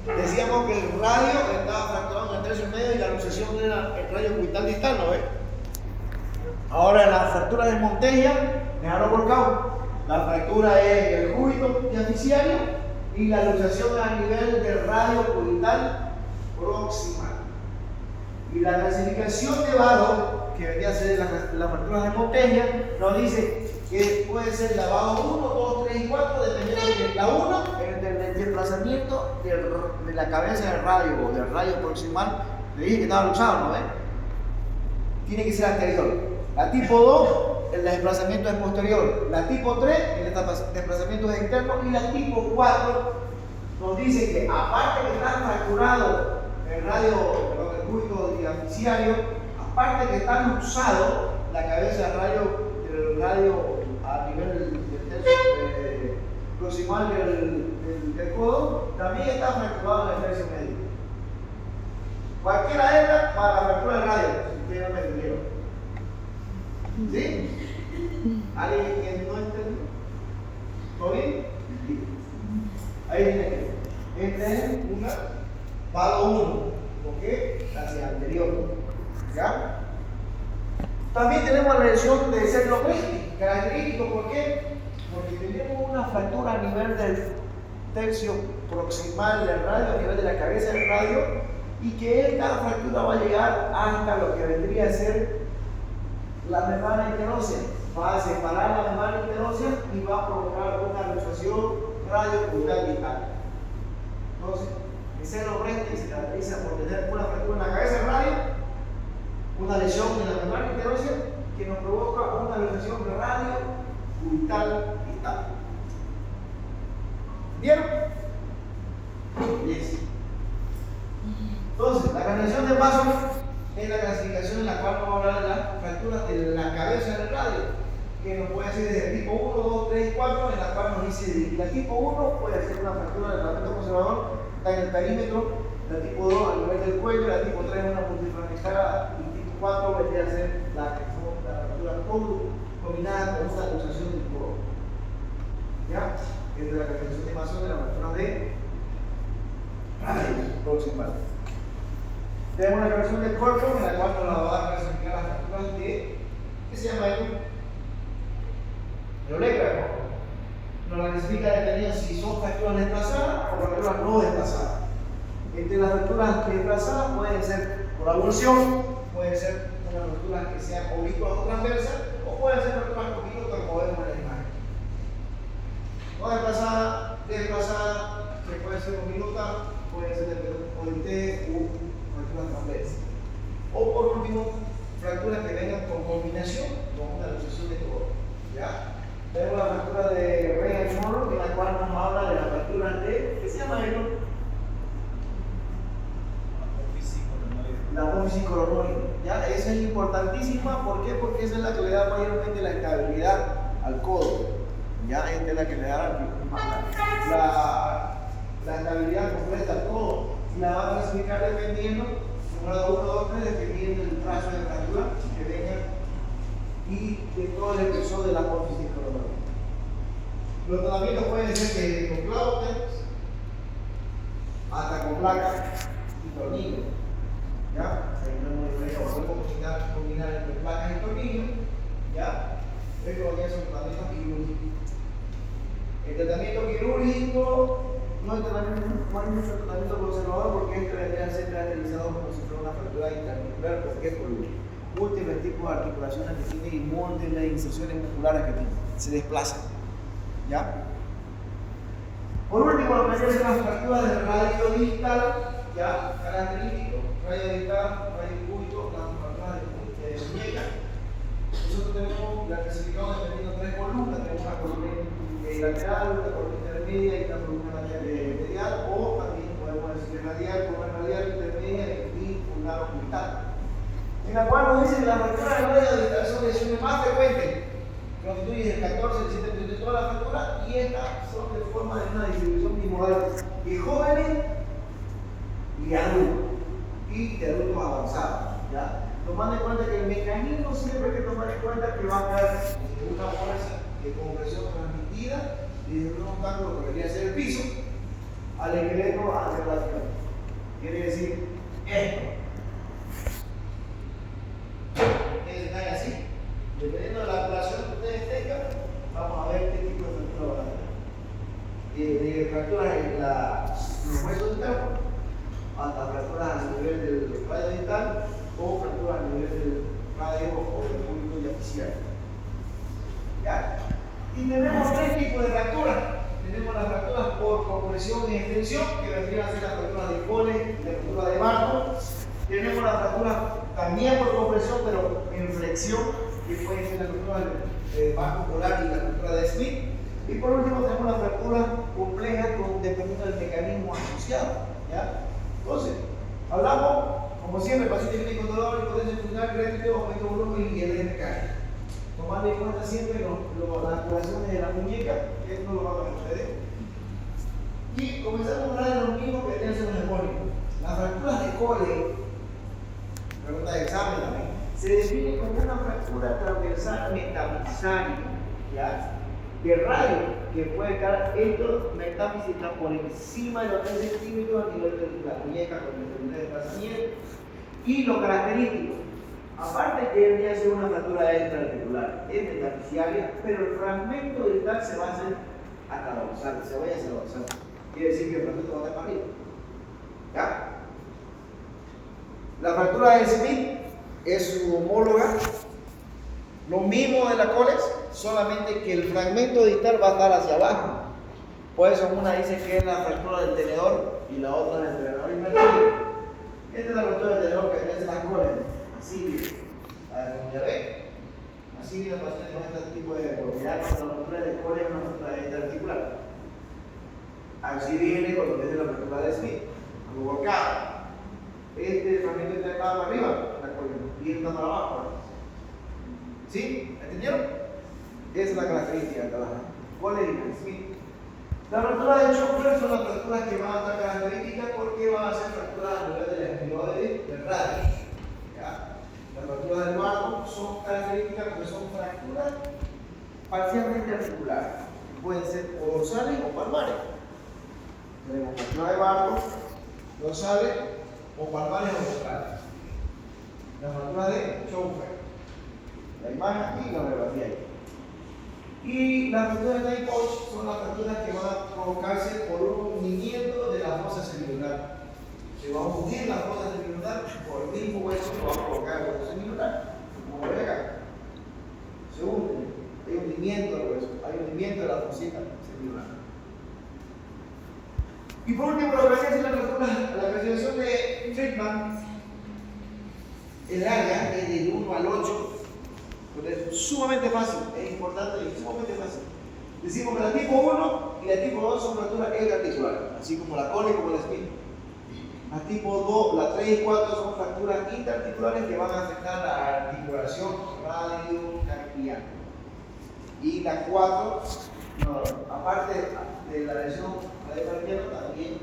Decíamos que el radio estaba fracturado en el tercio medio y la luxación era el radio cubital distal, ¿no ves? Ahora la fractura de Monteglia, dejaron volcado. La fractura es el cúbito diaficiario y la luxación a nivel del radio cubital proximal. Y la clasificación de Vado, que vendría a ser la fractura de Monteglia, nos dice que puede ser la Vado 1, 2, 3 y 4, dependiendo de la 1, el desplazamiento de la cabeza del radio o del radio proximal. Le dije que estaba luxado, ¿no ves? Tiene que ser anterior. La tipo 2, el desplazamiento es posterior. La tipo 3, el desplazamiento es interno. Y la tipo 4 nos dice que aparte que está fracturado el radio, el cúbito diaficiario, aparte que está luxado la cabeza del radio a nivel del tercio proximal del codo, también está fracturado en el tercio medio. Cualquiera entra para la fractura del radio, si ustedes no me entendieron. ¿Sí? ¿Alguien que no entendió? ¿Todo bien? Ahí tiene que. Esta es una Vado 1, ¿ok? Hacia anterior. ¿Ya? También tenemos la lesión de sacro característico, ¿por qué? Porque tenemos una fractura a nivel del tercio proximal del radio, a nivel de la cabeza del radio, y que esta fractura va a llegar hasta lo que vendría a ser la membrana interósea. Va a separar la membrana interósea y va a provocar una luxación radio-cubital vital. Entonces, el seno-brente se caracteriza por tener una fractura en la cabeza del radio, una lesión en la membrana interósea que nos provoca una luxación radio-cubital vital. ¿Vieron? Yes. Entonces, la clasificación de Vaso es la clasificación en la cual vamos a hablar de las fracturas de la cabeza del radio, que nos puede ser desde tipo 1, 2, 3 y 4, en la cual nos dice que la tipo 1 puede ser una fractura del fragmento conservador, está en el perímetro, la tipo 2 a nivel del cuello, la tipo 3 es una multifragmentada y tipo 4 vendría a ser la fractura combinada con una luxación del codo. ¿Ya? Es de la clasificación de Mason de la fractura de radio proximal. Tenemos una clasificación del cuerpo en la cual nos la va a clasificar las fracturas de, ¿qué se llama esto? Neuleca. Nos la clasifica dependiendo si son fracturas desplazadas o fracturas no desplazadas. Entre las fracturas desplazadas pueden ser por avulsión, pueden ser unas fracturas que sean oblicuas o transversas, o pueden ser fracturas con minutos como vemos en la imagen. No desplazada, que puede ser minuta, puede ser de OIT u fracturas transversas. O por último, fracturas que vengan con combinación con una luxación de codo. ¿Ya? Tenemos la fractura de Regan-Morrow, en la cual nos habla de la fractura de, ¿qué se llama esto? La apófisis coronoide. ¿Ya? Esa es importantísima, ¿por qué? Porque esa es la que le da mayormente la estabilidad al codo. ¿Ya? Esta es la que le da la estabilidad completa al codo. Y la va a clasificar dependiendo, número 1, 2, 3, dependiendo del trazo de fractura que venga y de todo el espesor de la apófisis coronoide. Los tratamientos pueden ser desde con clavos hasta con placas y tornillos. ¿Ya? Podemos combinar entre placas y tornillos. ¿Ya? Esto ya son tratamientos quirúrgicos. El tratamiento quirúrgico no es un tratamiento conservador porque este debería ser caracterizado como si fuera una fractura interarticular, porque es por múltiples tipos de articulaciones que tiene y múltiples inserciones musculares que tiene, se desplazan. ¿Ya? Por último, lo que son las fracturas del radio distal, ya característico, radio distal, radio cúbito, las fracturas de muñeca. nosotros tenemos la clasificamos dependiendo de 3 columnas. Tenemos una columna lateral, una columna intermedia y una columna medial, o también podemos decir radial, columna radial, intermedia y un lado orbital. En la cual nos dice que las fracturas de radio distal son lesiones más frecuentes, que constituyen el 14, el 7% de toda la fractura, y estas son de forma de una distribución bimodal de jóvenes y adultos, y de adultos avanzados. ¿Ya? Tomando en cuenta que el mecanismo siempre hay que tomar en cuenta que va a haber una fuerza de compresión transmitida desde un obstáculo que debería ser el piso al esqueleto hacia la tierra. Quiere decir esto. Ustedes caen así. Dependiendo de la angulación que ustedes tengan, vamos a ver qué tipo de fractura van a tener. De fracturas en los huesos internos hasta fracturas a nivel del radio distal o fracturas a nivel del radio o del público yaficial. ¿Ya? Y tenemos 3 tipos de fracturas. Tenemos las fracturas por compresión y extensión, que vendrían a ser las fracturas de Cole y la fractura de Barton. Tenemos las fracturas también por compresión, pero en flexión, que pueden ser la fractura de Barton polar y la fractura de Smith. Y por último tenemos las fracturas complejas dependiendo del mecanismo asociado. ¿Ya? Entonces, hablamos, como siempre, paciente clínico dolor, impotencia funcional, crédito, aumento de volumen y el eje mecánico. Tomando en cuenta siempre las articulaciones de la muñeca, que esto lo vamos a ustedes. Y comenzamos a hablar de lo mismo que tenemos en el hegemónico. Las fracturas de Cole, pregunta de examen también, se define como una fractura transversal metafisaria, ¿ya? De radio, que puede estar esto metáfisis está por encima de los 3 centímetros a nivel de la muñeca con el de desplazamiento. Y lo característico, aparte que debería ser una fractura extraarticular, es metafisiaria, pero el fragmento distal se va a hacer hasta dorsal, se vaya hacia dorsal. Quiere decir que el fragmento va a estar para arriba. ¿Ya? La fractura de Smith es su homóloga, lo mismo de la Coles, solamente que el fragmento distal va a estar hacia abajo. Por eso una dice que es la fractura del tenedor y la otra del tenedor invertido. Esta es la fractura del tenedor que es la Coles. Así, como ya ven, así viene el paciente con este tipo de deformidad. Cuando la fractura de Coles es una fractura interarticular. Así viene cuando viene la fractura de Smith, como volcado. Este fragmento está para arriba, la columna, y está para abajo. ¿Sí? ¿Entendieron? Esa es la característica de cada Cole y Smith. La fractura de Chopper son las fracturas que van a estar características porque van a ser fracturas a nivel del estiloide del radio. ¿Ya? Las fracturas del Barton son características porque son fracturas parcialmente articulares. Pueden ser o dorsales o palmares. Tenemos fractura de Barton, dorsales o palmares o dorsales. La fractura de Chopper. La imagen aquí y la radiografía ahí. Y las fracturas de Nyquist son las fracturas que van a provocarse por un hundimiento de la fosa semilunar. Se va a hundir la fosa semilunar por el mismo hueso que va a provocar el hueso semilunar. Como ven acá. Se hunde. Hay hundimiento del hueso. Hay hundimiento de la fosita semilunar. Y por último, lo que hace la clasificación de Friedman, el área es del 1 al 8. Es sumamente fácil, es importante y sumamente fácil. Decimos que la tipo 1 y la tipo 2 son fracturas extraarticulares, así como la Cole y como la Smith. La tipo 2, la 3 y 4 son fracturas interarticulares que van a afectar la articulación radiocardiaca. Y la 4, no, aparte de la lesión radiocardiaca, también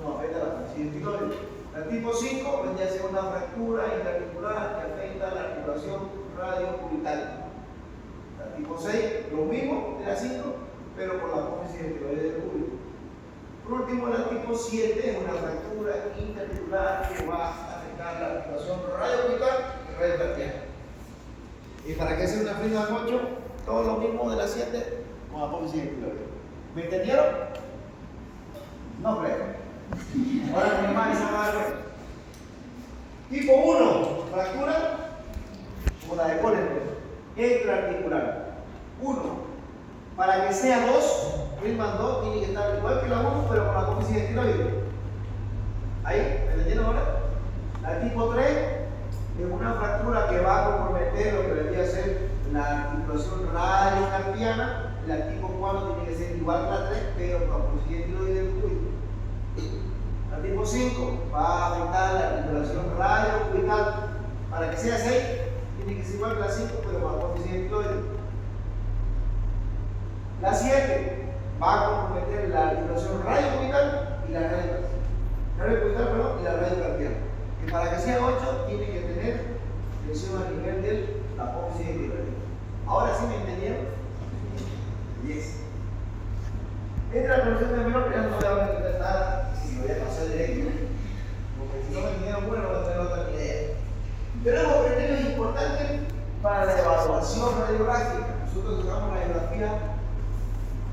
nos afecta la función tiroides. La tipo 5 vendría a ser una fractura interarticular que afecta la articulación radiocubital. La tipo 6, lo mismo de la 5, pero con la apófisis del tiroides del público. Por último, la tipo 7 es una fractura interarticular que va a afectar la articulación radiocubital y radiocardiaca. ¿Y para qué hacer una Friedman 8? Todo lo mismo de la 7 con apófisis del tiroides. ¿Me entendieron? No creo. Ahora mi hermano se va a dar. Tipo 1, fractura como la de Cole, extraarticular. 1. Para que sea 2, Friedman 2 tiene que estar igual que la 1, pero con la apófisis del tiroides. ¿Ahí? ¿Me entendieron ahora? La tipo 3 es una fractura que va a comprometer lo que debería ser la Para que sea 6, tiene que ser igual que la 5, pero con apófisis epicloide. La 7 va a comprometer la articulación radiocubital y la radiocubital y la radiocarpiana. Y para que sea 8, tiene que tener tensión a nivel de la apófisis epicloide. Ahora sí me entendieron. 10. Entre la profesión de menor, ya no voy a entender nada si me voy a pasar directo. Porque si no me entendieron, bueno, no voy a tener otra idea. Tenemos criterios importantes para la evaluación radiográfica. Nosotros usamos la radiografía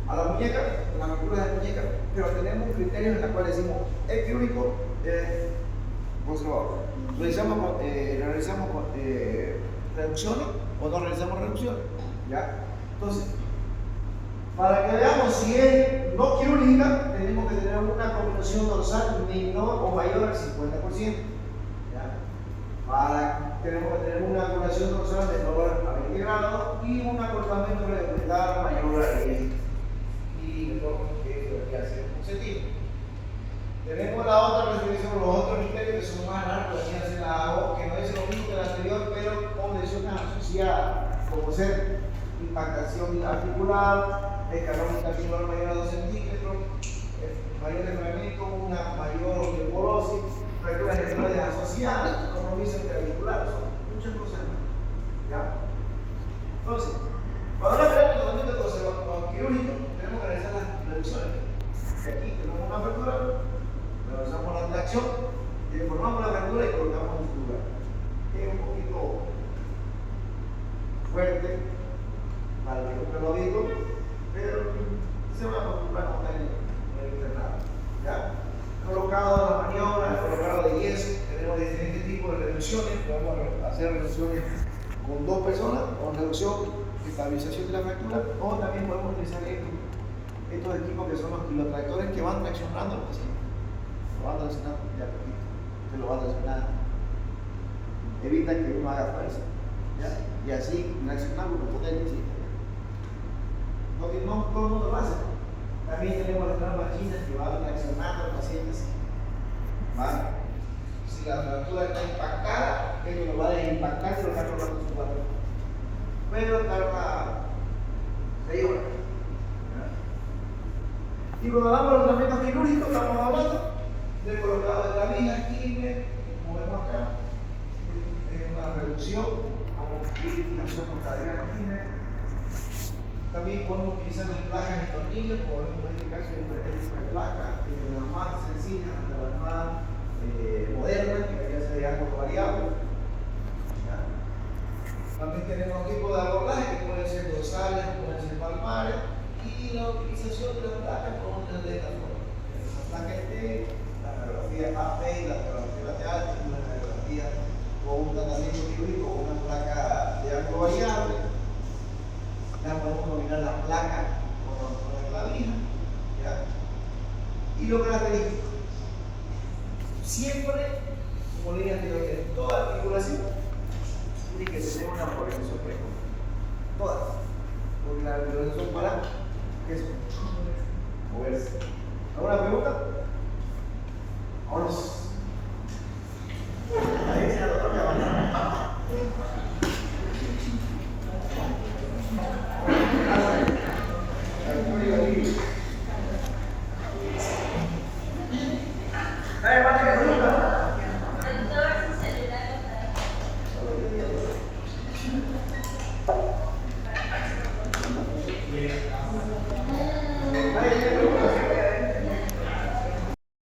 a la muñeca, a la fractura de muñeca, pero tenemos criterios en los cuales decimos es quirúrgico, conservador. Realizamos reducciones o no realizamos reducciones. ¿Ya? Entonces, para que veamos si es no quirúrgica, tenemos que tener una combinación dorsal menor o mayor al 50%. Tenemos que tener una angulación dorsal menor a 20 grados y un acortamiento regularizado mayor a 10. Y menor que hace un centímetro. Tenemos la otra restricción, los otros criterios que son más largos, que no es lo mismo que el anterior, pero con lesiones asociadas, como ser impactación articular, escalón interarticular mayor a 2 centímetros, mayor desplazamiento, una mayor osteoporosis, fracturas articulares asociadas, compromiso interarticular, son muchas cosas más. ¿Ya? Entonces, cuando hablamos de tratamiento quirúrgico, tenemos que realizar las reducciones. Aquí tenemos una fractura, realizamos la tracción, deformamos la fractura y colocamos en su lugar. Es un poquito fuerte para el que nunca lo ha visto, pero se va a acostumbrar con el internado. ¿Ya? Colocado de la maniobra, colocado de yeso, tenemos diferentes tipos de reducciones. Podemos hacer reducciones con 2 personas, con reducción, estabilización de la fractura, o también podemos utilizar estos equipos que son los kilotractores que van traccionando los pacientes. Lo van traccionando ya poquito, se lo van traccionando. Evita que uno haga fuerza. ¿Ya? Y así reaccionamos con potencia. No todo el mundo lo hace. También tenemos las trampas chinas que van reaccionando al paciente así. ¿Vale? Si la fractura está impactada, esto lo va a desimpactar y lo va a colocar en su cuerpo. Pero tarda 6 horas. Y cuando hablamos de los tratamientos quirúrgicos, estamos hablando del colocado de la viga, quimio, como vemos acá, es una reducción, como identificación con cadena quimio. También podemos utilizar las placas y tornillos, podemos en este caso una placa, las más sencillas, las más modernas, que debería ser de ángulo variable. También tenemos equipos